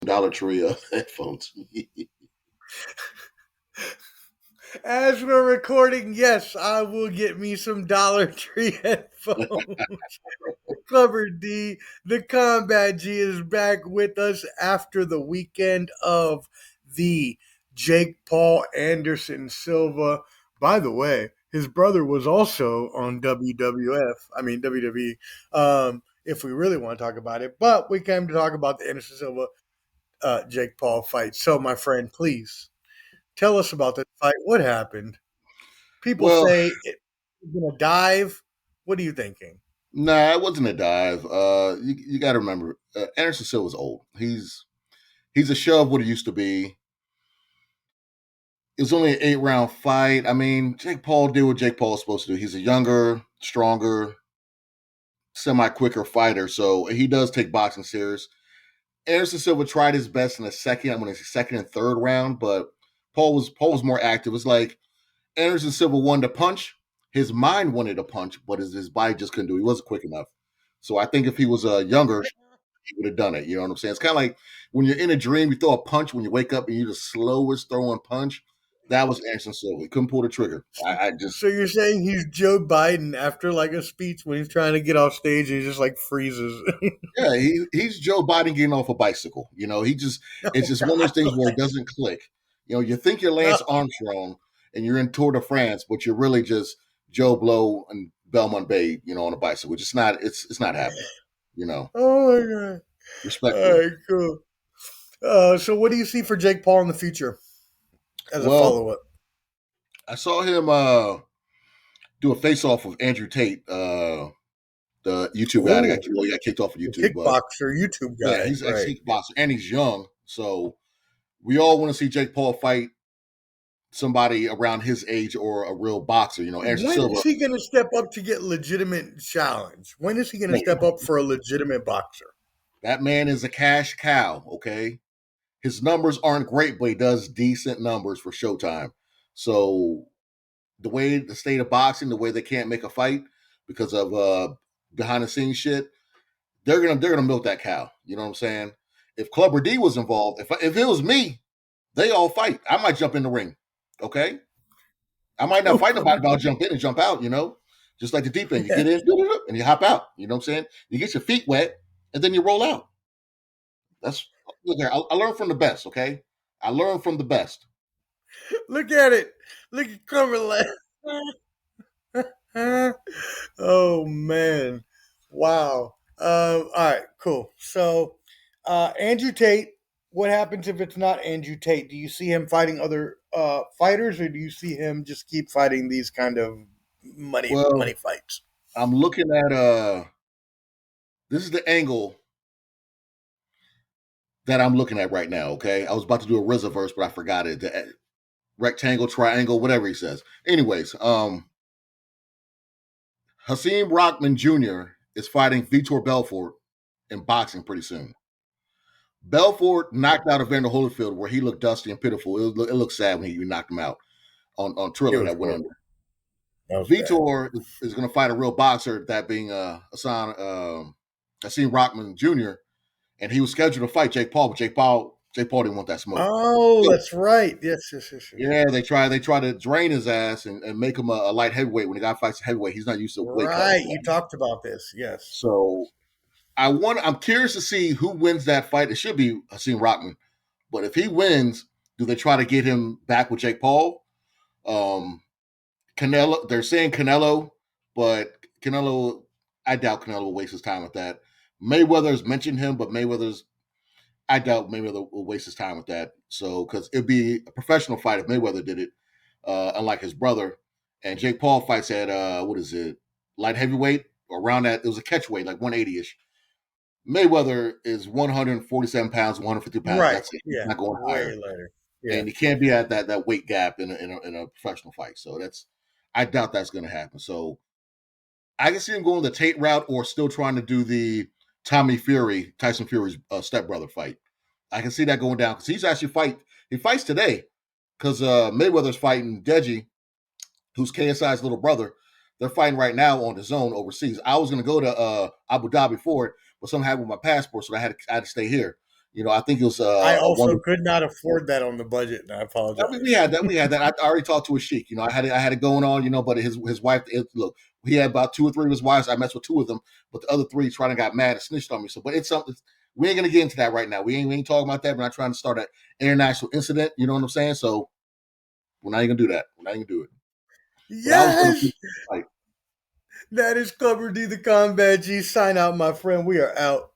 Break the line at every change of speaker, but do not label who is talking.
Dollar Tree headphones.
As we're recording, yes, I will get me some Dollar Tree headphones. Clever D, the Combat G is back with us after the weekend of the Jake Paul Anderson Silva. By the way, his brother was also on WWF. I mean WWE. If we really want to talk about it, but we came to talk about the Anderson Silva Jake Paul fight. So, my friend, please tell us about this fight. What happened? People
Well,
say it's gonna dive. What are you thinking?
nah, it wasn't a dive. You got to remember, Anderson Silva's old. He's a shell of what he used to be. It was only an 8 round fight. I mean, Jake Paul did what Jake Paul is supposed to do. He's a younger, stronger, semi quicker fighter, so he does take boxing serious. Anderson Silva tried his best in the second, I'm going to say second and third round, but Paul was more active. It's like Anderson Silva wanted to punch. His mind wanted to punch, but his body just couldn't do it. He wasn't quick enough. So I think if he was younger, he would have done it. You know what I'm saying? It's kind of like when you're in a dream, you throw a punch when you wake up and you're the slowest throwing punch. That was Anderson Silva. He couldn't pull the trigger. I just,
So you're saying he's Joe Biden after like a speech when he's trying to get off stage and he just like freezes.
yeah, he's Joe Biden getting off a bicycle. You know, it's
Oh
just one of those
God!
things where it doesn't click. You know, you think you're Lance
No.
Armstrong and you're in Tour de France, but you're really just Joe Blow and Belmont Bay, you know, on a bicycle. It's not happening. You know,
Oh my God! All
respectfully.
right, cool. So what do you see for Jake Paul in the future as a
Well,
follow up?
I saw him do a face off with Andrew Tate, the YouTube guy that
Oh,
he got kicked off of
the
YouTube, but
kickboxer YouTube
yeah,
guy,
he's ex
right?
kickboxer and he's young, so we all want to see Jake Paul fight somebody around his age or a real boxer. You know, Anderson
When
Silva.
is he going to step up to get legitimate challenge? When is he going to step up for a legitimate boxer?
That man is a cash cow. Okay, his numbers aren't great, but he does decent numbers for Showtime. So the state of boxing, the way they can't make a fight because of behind the scenes shit, they're gonna milk that cow. You know what I'm saying? If Clubber D was involved, if it was me, they all fight. I might jump in the ring. Okay, I might not
Oh,
fight nobody, but I'll jump in and jump out. You know, just like the deep end, you get in and you hop out. You know what I'm saying? You get your feet wet and then you roll out. That's look here. I learned from the best. Okay, I learned from the best.
look at it. Look at Cumberland. Oh man. Wow. All right, cool. So Andrew Tate, what happens if it's not Andrew Tate? Do you see him fighting other fighters or do you see him just keep fighting these kind of money
Well,
fights?
I'm looking at this is the angle that I'm looking at right now. Okay, I was about to do a RZA verse, but I forgot it. The rectangle, triangle, whatever he says. Anyways, Hakeem Rockman Jr. is fighting Vitor Belfort in boxing pretty soon. Belfort knocked out Evander Holyfield where he looked dusty and pitiful. It looked sad when he knocked him out on
It
Triller
was
that went
horrible.
under.
That was bad.
Vitor is going to fight a real boxer, that being Hakeem Rockman Jr. And he was scheduled to fight Jake Paul, but Jake Paul didn't want that smoke.
Oh,
So,
that's right. Yes, yes, yes, yes.
yeah, they try to drain his ass and make him a light heavyweight. When the guy fights heavyweight, he's not used to weight cutting.
Right. You talked about this. Yes.
So I'm curious to see who wins that fight. It should be Hakeem Rockman, but if he wins, do they try to get him back with Jake Paul? Um, Canelo, they're saying Canelo, but Canelo, I doubt Canelo will waste his time with that. Mayweather's mentioned him, but I doubt Mayweather will waste his time with that. So, because it'd be a professional fight if Mayweather did it, unlike his brother. And Jake Paul fights at what is it, light heavyweight, or around that. It was a catch weight, like 180 ish. Mayweather is 147 pounds, 150 pounds.
Right.
That's it. He's
Yeah.
not going
Way
higher,
later. Yeah.
and he can't be at that weight gap in a professional fight. So I doubt that's going to happen. So I can see him going the Tate route or still trying to do the Tyson Fury's stepbrother fight. I can see that going down because he fights today because Mayweather's fighting Deji, who's KSI's little brother. They're fighting right now on the zone overseas. I was going to go to Abu Dhabi for it, but something happened with my passport, so I had to stay here. I think it was
I
a
also
wonder.
could not afford that on the budget, and I
I mean, we
apologize.
had that. We had that. I already talked to a sheik. I had it going on. But his wife. Look, he had about two or three of his wives. I messed with two of them, but the other three trying to got mad and snitched on me. So, but it's something. We ain't gonna get into that right now. We ain't talking about that. We're not trying to start an international incident. You know what I'm saying? So we're not even gonna do that. We're not even gonna do it. But I was gonna
Yes,
like
that is Clubber D, the Combat G. Sign out, my friend. We are out.